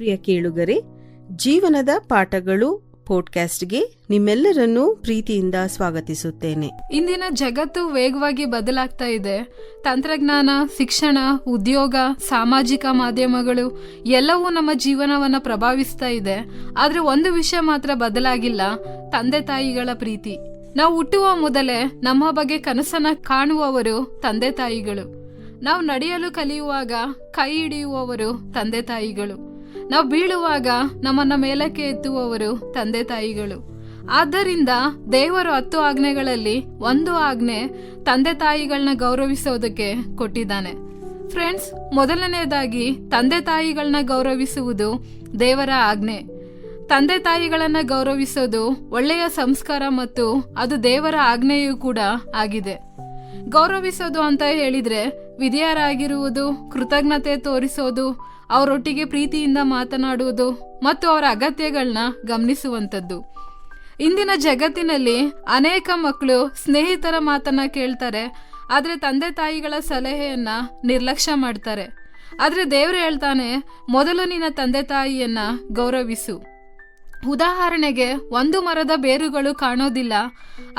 ಪ್ರಿಯ ಕೇಳುಗರೆ, ಜೀವನದ ಪಾಠಗಳು ಪಾಡ್ಕಾಸ್ಟ್ಗೆ ನಿಮ್ಮೆಲ್ಲರನ್ನೂ ಪ್ರೀತಿಯಿಂದ ಸ್ವಾಗತಿಸುತ್ತೇನೆ. ಇಂದಿನ ಜಗತ್ತು ವೇಗವಾಗಿ ಬದಲಾಗ್ತಾ ಇದೆ. ತಂತ್ರಜ್ಞಾನ, ಶಿಕ್ಷಣ, ಉದ್ಯೋಗ, ಸಾಮಾಜಿಕ ಮಾಧ್ಯಮಗಳು ಎಲ್ಲವೂ ನಮ್ಮ ಜೀವನವನ್ನು ಪ್ರಭಾವಿಸ್ತಾ ಇದೆ. ಆದರೆ ಒಂದು ವಿಷಯ ಮಾತ್ರ ಬದಲಾಗಿಲ್ಲ, ತಂದೆ ತಾಯಿಗಳ ಪ್ರೀತಿ. ನಾವು ಹುಟ್ಟುವ ಮೊದಲೇ ನಮ್ಮ ಬಗ್ಗೆ ಕನಸನ್ನ ಕಾಣುವವರು ತಂದೆ ತಾಯಿಗಳು. ನಾವು ನಡೆಯಲು ಕಲಿಯುವಾಗ ಕೈ ಹಿಡಿಯುವವರು ತಂದೆ ತಾಯಿಗಳು. ನಾವು ಬೀಳುವಾಗ ನಮ್ಮನ್ನ ಮೇಲಕ್ಕೆ ಎತ್ತುವವರು ತಂದೆ ತಾಯಿಗಳು. ಆದ್ದರಿಂದ ದೇವರು 10 ಆಜ್ಞೆಗಳಲ್ಲಿ ಒಂದು ಆಜ್ಞೆ ತಂದೆ ತಾಯಿಗಳನ್ನ ಗೌರವಿಸೋದಕ್ಕೆ ಕೊಟ್ಟಿದ್ದಾನೆ. ಫ್ರೆಂಡ್ಸ್, ಮೊದಲನೇದಾಗಿ ತಂದೆ ತಾಯಿಗಳನ್ನ ಗೌರವಿಸುವುದು ದೇವರ ಆಜ್ಞೆ. ತಂದೆ ತಾಯಿಗಳನ್ನ ಗೌರವಿಸೋದು ಒಳ್ಳೆಯ ಸಂಸ್ಕಾರ ಮತ್ತು ಅದು ದೇವರ ಆಜ್ಞೆಯೂ ಕೂಡ ಆಗಿದೆ. ಗೌರವಿಸೋದು ಅಂತ ಹೇಳಿದ್ರೆ ವಿಧೇಯರಾಗಿರುವುದು, ಕೃತಜ್ಞತೆ ತೋರಿಸೋದು, ಅವರೊಟ್ಟಿಗೆ ಪ್ರೀತಿಯಿಂದ ಮಾತನಾಡುವುದು ಮತ್ತು ಅವರ ಅಗತ್ಯಗಳನ್ನ ಗಮನಿಸುವಂಥದ್ದು. ಇಂದಿನ ಜಗತ್ತಿನಲ್ಲಿ ಅನೇಕ ಮಕ್ಕಳು ಸ್ನೇಹಿತರ ಮಾತನ್ನ ಕೇಳ್ತಾರೆ, ಆದರೆ ತಂದೆ ತಾಯಿಗಳ ಸಲಹೆಯನ್ನ ನಿರ್ಲಕ್ಷ್ಯ ಮಾಡ್ತಾರೆ. ಆದರೆ ದೇವರು ಹೇಳ್ತಾನೆ, ಮೊದಲು ನಿನ್ನ ತಂದೆ ತಾಯಿಯನ್ನ ಗೌರವಿಸು. ಉದಾಹರಣೆಗೆ, ಒಂದು ಮರದ ಬೇರುಗಳು ಕಾಣೋದಿಲ್ಲ,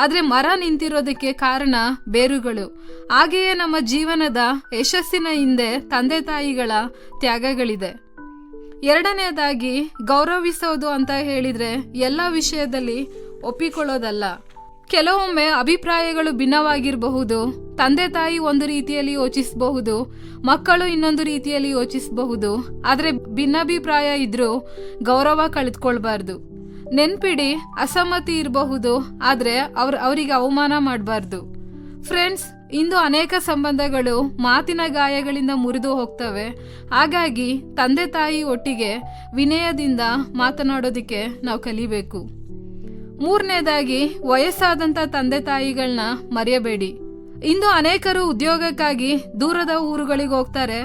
ಆದರೆ ಮರ ನಿಂತಿರೋದಕ್ಕೆ ಕಾರಣ ಬೇರುಗಳು. ಹಾಗೆಯೇ ನಮ್ಮ ಜೀವನದ ಯಶಸ್ಸಿನ ಹಿಂದೆ ತಂದೆ ತಾಯಿಗಳ ತ್ಯಾಗಗಳಿದೆ. ಎರಡನೆಯದಾಗಿ, ಗೌರವಿಸೋದು ಅಂತ ಹೇಳಿದ್ರೆ ಎಲ್ಲ ವಿಷಯದಲ್ಲಿ ಒಪ್ಪಿಕೊಳ್ಳೋದಲ್ಲ. ಕೆಲವೊಮ್ಮೆ ಅಭಿಪ್ರಾಯಗಳು ಭಿನ್ನವಾಗಿರಬಹುದು. ತಂದೆ ತಾಯಿ ಒಂದು ರೀತಿಯಲ್ಲಿ ಯೋಚಿಸಬಹುದು, ಮಕ್ಕಳು ಇನ್ನೊಂದು ರೀತಿಯಲ್ಲಿ ಯೋಚಿಸಬಹುದು. ಆದರೆ ಭಿನ್ನಾಭಿಪ್ರಾಯ ಇದ್ರೂ ಗೌರವ ಕಳೆದುಕೊಳ್ಬಾರ್ದು. ನೆನ್ಪಿಡಿ, ಅಸಮ್ಮತಿ ಇರಬಹುದು, ಆದರೆ ಅವರಿಗೆ ಅವಮಾನ ಮಾಡಬಾರ್ದು. ಫ್ರೆಂಡ್ಸ್, ಇಂದು ಅನೇಕ ಸಂಬಂಧಗಳು ಮಾತಿನ ಗಾಯಗಳಿಂದ ಮುರಿದು ಹೋಗ್ತವೆ. ಹಾಗಾಗಿ ತಂದೆ ತಾಯಿ ಒಟ್ಟಿಗೆ ವಿನಯದಿಂದ ಮಾತನಾಡೋದಕ್ಕೆ ನಾವು ಕಲಿಬೇಕು. ಮೂರನೇದಾಗಿ, ವಯಸ್ಸಾದಂಥ ತಂದೆ ತಾಯಿಗಳನ್ನ ಮರೆಯಬೇಡಿ. ಇಂದು ಅನೇಕರು ಉದ್ಯೋಗಕ್ಕಾಗಿ ದೂರದ ಊರುಗಳಿಗೆ ಹೋಗ್ತಾರೆ.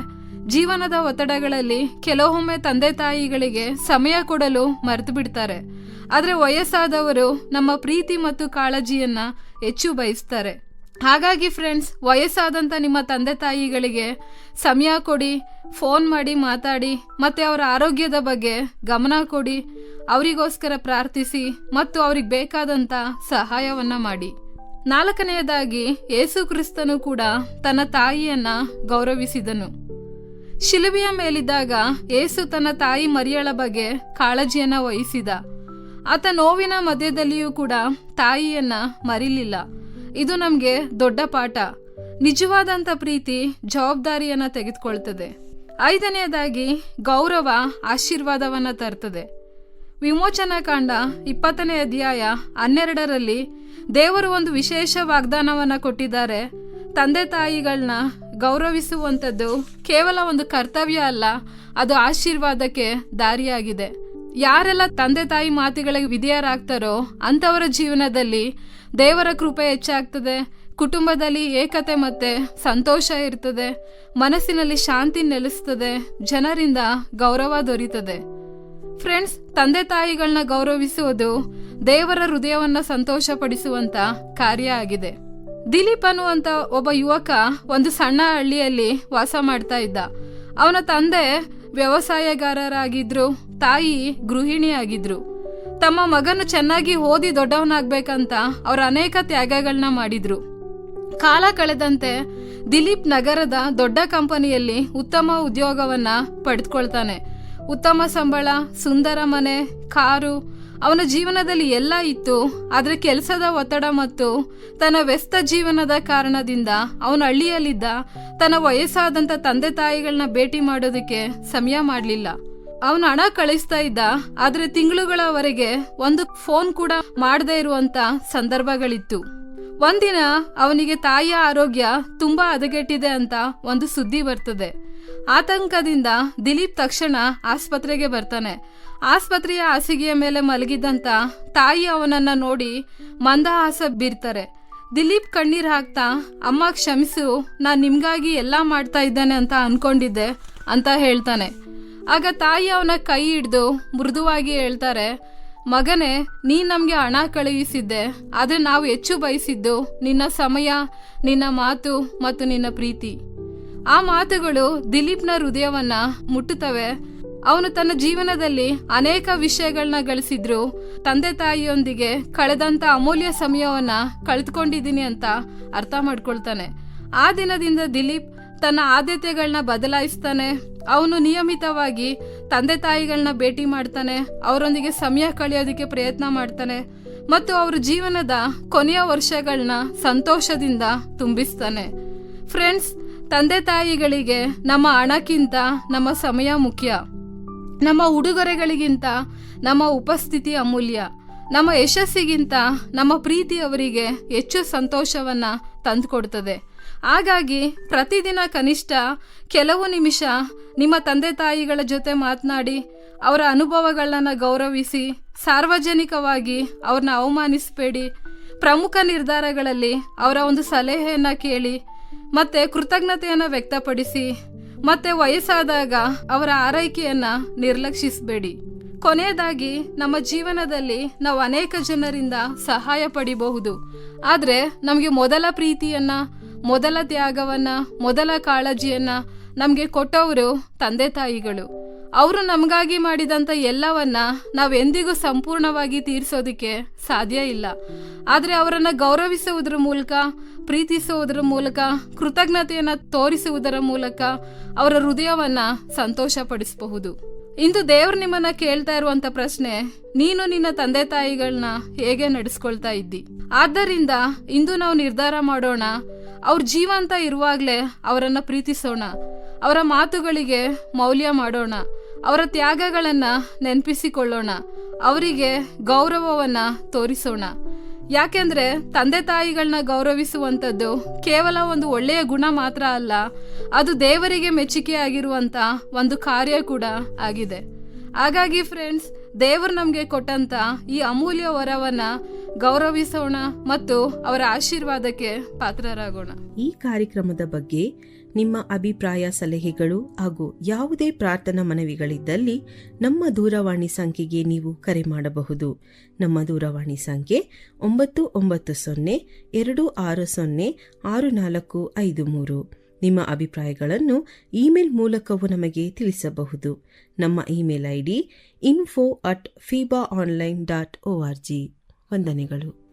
ಜೀವನದ ಒತ್ತಡಗಳಲ್ಲಿ ಕೆಲವೊಮ್ಮೆ ತಂದೆ ತಾಯಿಗಳಿಗೆ ಸಮಯ ಕೊಡಲು ಮರೆತು ಬಿಡ್ತಾರೆ. ಆದರೆ ವಯಸ್ಸಾದವರು ನಮ್ಮ ಪ್ರೀತಿ ಮತ್ತು ಕಾಳಜಿಯನ್ನ ಹೆಚ್ಚು ಬಯಸ್ತಾರೆ. ಹಾಗಾಗಿ ಫ್ರೆಂಡ್ಸ್, ವಯಸ್ಸಾದಂಥ ನಿಮ್ಮ ತಂದೆ ತಾಯಿಗಳಿಗೆ ಸಮಯ ಕೊಡಿ, ಫೋನ್ ಮಾಡಿ ಮಾತಾಡಿ, ಮತ್ತೆ ಅವರ ಆರೋಗ್ಯದ ಬಗ್ಗೆ ಗಮನ ಕೊಡಿ, ಅವರಿಗೋಸ್ಕರ ಪ್ರಾರ್ಥಿಸಿ ಮತ್ತು ಅವ್ರಿಗೆ ಬೇಕಾದಂಥ ಸಹಾಯವನ್ನ ಮಾಡಿ. ನಾಲ್ಕನೆಯದಾಗಿ, ಯೇಸು ಕ್ರಿಸ್ತನು ಕೂಡ ತನ್ನ ತಾಯಿಯನ್ನ ಗೌರವಿಸಿದನು. ಶಿಲುಬೆಯ ಮೇಲಿದ್ದಾಗ ಯೇಸು ತನ್ನ ತಾಯಿ ಮರಿಯಳ ಬಗ್ಗೆ ಕಾಳಜಿಯನ್ನ ವಹಿಸಿದ. ಆತ ನೋವಿನ ಮಧ್ಯದಲ್ಲಿಯೂ ಕೂಡ ತಾಯಿಯನ್ನ ಮರಿಲಿಲ್ಲ. ಇದು ನಮಗೆ ದೊಡ್ಡ ಪಾಠ. ನಿಜವಾದಂಥ ಪ್ರೀತಿ ಜವಾಬ್ದಾರಿಯನ್ನ ತೆಗೆದುಕೊಳ್ತದೆ. ಐದನೆಯದಾಗಿ, ಗೌರವ ಆಶೀರ್ವಾದವನ್ನ ತರ್ತದೆ. ವಿಮೋಚನಾ ಕಾಂಡ 20ನೇ ಅಧ್ಯಾಯ 12ರಲ್ಲಿ ದೇವರು ಒಂದು ವಿಶೇಷ ವಾಗ್ದಾನವನ್ನ ಕೊಟ್ಟಿದ್ದಾರೆ. ತಂದೆ ತಾಯಿಗಳನ್ನ ಗೌರವಿಸುವಂಥದ್ದು ಕೇವಲ ಒಂದು ಕರ್ತವ್ಯ ಅಲ್ಲ, ಅದು ಆಶೀರ್ವಾದಕ್ಕೆ ದಾರಿಯಾಗಿದೆ. ಯಾರೆಲ್ಲ ತಂದೆ ತಾಯಿ ಮಾತುಗಳಿಗೆ ವಿಧೇಯರಾಗ್ತಾರೋ ಅಂಥವರ ಜೀವನದಲ್ಲಿ ದೇವರ ಕೃಪೆ ಹೆಚ್ಚಾಗ್ತದೆ. ಕುಟುಂಬದಲ್ಲಿ ಏಕತೆ ಮತ್ತೆ ಸಂತೋಷ ಇರ್ತದೆ. ಮನಸ್ಸಿನಲ್ಲಿ ಶಾಂತಿ ನೆಲೆಸ್ತದೆ. ಜನರಿಂದ ಗೌರವ ದೊರೀತದೆ. ಫ್ರೆಂಡ್ಸ್, ತಂದೆ ತಾಯಿಗಳನ್ನ ಗೌರವಿಸುವುದು ದೇವರ ಹೃದಯವನ್ನ ಸಂತೋಷಪಡಿಸುವಂತ ಕಾರ್ಯ ಆಗಿದೆ. ದಿಲೀಪ್ ಅನ್ನುವಂತ ಒಬ್ಬ ಯುವಕ ಒಂದು ಸಣ್ಣ ಹಳ್ಳಿಯಲ್ಲಿ ವಾಸ ಮಾಡ್ತಾ ಇದ್ದ. ಅವನ ತಂದೆ ವ್ಯವಸಾಯಗಾರರಾಗಿದ್ರು, ತಾಯಿ ಗೃಹಿಣಿಯಾಗಿದ್ರು. ತಮ್ಮ ಮಗನು ಚೆನ್ನಾಗಿ ಓದಿ ದೊಡ್ಡವನಾಗ್ಬೇಕಂತ ಅವರು ಅನೇಕ ತ್ಯಾಗಗಳನ್ನ ಮಾಡಿದ್ರು. ಕಾಲ ಕಳೆದಂತೆ ದಿಲೀಪ್ ನಗರದ ದೊಡ್ಡ ಕಂಪನಿಯಲ್ಲಿ ಉತ್ತಮ ಉದ್ಯೋಗವನ್ನ ಪಡೆದುಕೊಳ್ತಾನೆ. ಉತ್ತಮ ಸಂಬಳ, ಸುಂದರ ಮನೆ, ಕಾರು, ಅವನ ಜೀವನದಲ್ಲಿ ಎಲ್ಲ ಇತ್ತು. ಆದರೆ ಕೆಲಸದ ಒತ್ತಡ ಮತ್ತು ತನ್ನ ವ್ಯಸ್ತ ಜೀವನದ ಕಾರಣದಿಂದ ಅವನ ಹಳ್ಳಿಯಲ್ಲಿದ್ದ ತನ್ನ ವಯಸ್ಸಾದಂಥ ತಂದೆ ತಾಯಿಗಳನ್ನ ಭೇಟಿ ಮಾಡೋದಕ್ಕೆ ಸಮಯ ಮಾಡಲಿಲ್ಲ. ಅವನು ಹಣ ಕಳಿಸ್ತಾ ಇದ್ದ, ಆದರೆ ತಿಂಗಳುಗಳವರೆಗೆ ಒಂದು ಫೋನ್ ಕೂಡ ಮಾಡದೇ ಇರುವಂತ ಸಂದರ್ಭಗಳಿತ್ತು. ಒಂದಿನ ಅವನಿಗೆ ತಾಯಿಯ ಆರೋಗ್ಯ ತುಂಬಾ ಹದಗೆಟ್ಟಿದೆ ಅಂತ ಒಂದು ಸುದ್ದಿ ಬರ್ತದೆ. ಆತಂಕದಿಂದ ದಿಲೀಪ್ ತಕ್ಷಣ ಆಸ್ಪತ್ರೆಗೆ ಬರ್ತಾನೆ. ಆಸ್ಪತ್ರೆಯ ಹಾಸಿಗೆಯ ಮೇಲೆ ಮಲಗಿದ್ದಂತ ತಾಯಿ ಅವನನ್ನ ನೋಡಿ ಮಂದಹಾಸ ಬೀರ್ತಾರೆ. ದಿಲೀಪ್ ಕಣ್ಣೀರ್ ಹಾಕ್ತಾ, ಅಮ್ಮ ಕ್ಷಮಿಸು, ನಾನು ನಿಮ್ಗಾಗಿ ಎಲ್ಲ ಮಾಡ್ತಾ ಇದ್ದೇನೆ ಅಂತ ಅನ್ಕೊಂಡಿದ್ದೆ ಅಂತ ಹೇಳ್ತಾನೆ. ಆಗ ತಾಯಿ ಅವನ ಕೈ ಹಿಡಿದು ಮೃದುವಾಗಿ ಹೇಳ್ತಾರೆ, ಮಗನೇ, ನೀನ್ ನಮ್ಗೆ ಹಣ ಕಳುಹಿಸಿದ್ದೆ, ಆದ್ರೆ ನಾವು ಹೆಚ್ಚು ಬಯಸಿದ್ದು ನಿನ್ನ ಸಮಯ, ನಿನ್ನ ಮಾತು ಮತ್ತು ನಿನ್ನ ಪ್ರೀತಿ. ಆ ಮಾತುಗಳು ದಿಲೀಪ್ನ ಹೃದಯವನ್ನ ಮುಟ್ಟುತ್ತವೆ. ಅವನು ತನ್ನ ಜೀವನದಲ್ಲಿ ಅನೇಕ ವಿಷಯಗಳನ್ನ ಗಳಿಸಿದ್ರು ತಂದೆ ತಾಯಿಯೊಂದಿಗೆ ಕಳೆದಂತ ಅಮೂಲ್ಯ ಸಮಯವನ್ನ ಕಳೆದುಕೊಂಡಿದ್ದೀನಿ ಅಂತ ಅರ್ಥ ಮಾಡ್ಕೊಳ್ತಾನೆ. ಆ ದಿನದಿಂದ ದಿಲೀಪ್ ತನ್ನ ಆದ್ಯತೆಗಳನ್ನ ಬದಲಾಯಿಸ್ತಾನೆ. ಅವನು ನಿಯಮಿತವಾಗಿ ತಂದೆ ತಾಯಿಗಳನ್ನ ಭೇಟಿ ಮಾಡ್ತಾನೆ, ಅವರೊಂದಿಗೆ ಸಮಯ ಕಳೆಯೋದಕ್ಕೆ ಪ್ರಯತ್ನ ಮಾಡ್ತಾನೆ ಮತ್ತು ಅವ್ರ ಜೀವನದ ಕೊನೆಯ ವರ್ಷಗಳನ್ನ ಸಂತೋಷದಿಂದ ತುಂಬಿಸ್ತಾನೆ. ಫ್ರೆಂಡ್ಸ್, ತಂದೆ ತಾಯಿಗಳಿಗೆ ನಮ್ಮ ಹಣಕ್ಕಿಂತ ನಮ್ಮ ಸಮಯ ಮುಖ್ಯ. ನಮ್ಮ ಉಡುಗೊರೆಗಳಿಗಿಂತ ನಮ್ಮ ಉಪಸ್ಥಿತಿ ಅಮೂಲ್ಯ. ನಮ್ಮ ಯಶಸ್ಸಿಗಿಂತ ನಮ್ಮ ಪ್ರೀತಿ ಅವರಿಗೆ ಹೆಚ್ಚು ಸಂತೋಷವನ್ನ ತಂದುಕೊಡ್ತದೆ. ಹಾಗಾಗಿ ಪ್ರತಿದಿನ ಕನಿಷ್ಠ ಕೆಲವು ನಿಮಿಷ ನಿಮ್ಮ ತಂದೆ ತಾಯಿಗಳ ಜೊತೆ ಮಾತನಾಡಿ, ಅವರ ಅನುಭವಗಳನ್ನ ಗೌರವಿಸಿ. ಸಾರ್ವಜನಿಕವಾಗಿ ಅವ್ರನ್ನ ಅವಮಾನಿಸಬೇಡಿ. ಪ್ರಮುಖ ನಿರ್ಧಾರಗಳಲ್ಲಿ ಅವರ ಒಂದು ಸಲಹೆಯನ್ನ ಕೇಳಿ ಮತ್ತೆ ಕೃತಜ್ಞತೆಯನ್ನ ವ್ಯಕ್ತಪಡಿಸಿ. ಮತ್ತೆ ವಯಸ್ಸಾದಾಗ ಅವರ ಆರೈಕೆಯನ್ನ ನಿರ್ಲಕ್ಷಿಸಬೇಡಿ. ಕೊನೆಯದಾಗಿ, ನಮ್ಮ ಜೀವನದಲ್ಲಿ ನಾವು ಅನೇಕ ಜನರಿಂದ ಸಹಾಯ ಪಡಿಬಹುದು. ಆದರೆ ನಮಗೆ ಮೊದಲ ಪ್ರೀತಿಯನ್ನ, ಮೊದಲ ತ್ಯಾಗವನ್ನ, ಮೊದಲ ಕಾಳಜಿಯನ್ನ ನಮಗೆ ಕೊಟ್ಟವರು ತಂದೆ ತಾಯಿಗಳು. ಅವರು ನಮಗಾಗಿ ಮಾಡಿದಂಥ ಎಲ್ಲವನ್ನ ನಾವೆಂದಿಗೂ ಸಂಪೂರ್ಣವಾಗಿ ತೀರಿಸೋದಕ್ಕೆ ಸಾಧ್ಯ ಇಲ್ಲ. ಆದರೆ ಅವರನ್ನು ಗೌರವಿಸುವುದರ ಮೂಲಕ, ಪ್ರೀತಿಸುವುದರ ಮೂಲಕ, ಕೃತಜ್ಞತೆಯನ್ನು ತೋರಿಸುವುದರ ಮೂಲಕ ಅವರ ಹೃದಯವನ್ನ ಸಂತೋಷಪಡಿಸಬಹುದು. ಇಂದು ದೇವರು ನಿಮ್ಮನ್ನ ಕೇಳ್ತಾ ಇರುವಂತ ಪ್ರಶ್ನೆ, ನೀನು ನಿನ್ನ ತಂದೆ ತಾಯಿಗಳನ್ನ ಹೇಗೆ ನಡೆಸ್ಕೊಳ್ತಾ ಇದ್ದಿ? ಆದ್ದರಿಂದ ಇಂದು ನಾವು ನಿರ್ಧಾರ ಮಾಡೋಣ, ಅವ್ರ ಜೀವಂತ ಇರುವಾಗಲೇ ಅವರನ್ನ ಪ್ರೀತಿಸೋಣ, ಅವರ ಮಾತುಗಳಿಗೆ ಮೌಲ್ಯ ಮಾಡೋಣ, ಅವರ ತ್ಯಾಗಗಳನ್ನ ನೆನಪಿಸಿಕೊಳ್ಳೋಣ, ಅವರಿಗೆ ಗೌರವವನ್ನ ತೋರಿಸೋಣ. ಯಾಕೆಂದ್ರೆ ತಂದೆ ತಾಯಿಗಳನ್ನ ಗೌರವಿಸುವಂಥದ್ದು ಕೇವಲ ಒಂದು ಒಳ್ಳೆಯ ಗುಣ ಮಾತ್ರ ಅಲ್ಲ, ಅದು ದೇವರಿಗೆ ಮೆಚ್ಚುಗೆಯಾಗಿರುವಂತ ಒಂದು ಕಾರ್ಯ ಕೂಡ ಆಗಿದೆ. ಹಾಗಾಗಿ ಫ್ರೆಂಡ್ಸ್, ದೇವರು ನಮಗೆ ಕೊಟ್ಟಂತ ಈ ಅಮೂಲ್ಯ ವರವನ್ನ ಗೌರವಿಸೋಣ ಮತ್ತು ಅವರ ಆಶೀರ್ವಾದಕ್ಕೆ ಪಾತ್ರರಾಗೋಣ. ಈ ಕಾರ್ಯಕ್ರಮದ ಬಗ್ಗೆ ನಿಮ್ಮ ಅಭಿಪ್ರಾಯ, ಸಲಹೆಗಳು ಹಾಗೂ ಯಾವುದೇ ಪ್ರಾರ್ಥನಾ ಮನವಿಗಳಿದ್ದಲ್ಲಿ ನಮ್ಮ ದೂರವಾಣಿ ಸಂಖ್ಯೆಗೆ ನೀವು ಕರೆ ಮಾಡಬಹುದು. ನಮ್ಮ ದೂರವಾಣಿ ಸಂಖ್ಯೆ 992026065453. ನಿಮ್ಮ ಅಭಿಪ್ರಾಯಗಳನ್ನು ಇಮೇಲ್ ಮೂಲಕವೂ ನಮಗೆ ತಿಳಿಸಬಹುದು. ನಮ್ಮ ಇಮೇಲ್ ID info@fibaonline.org. ವಂದನೆಗಳು.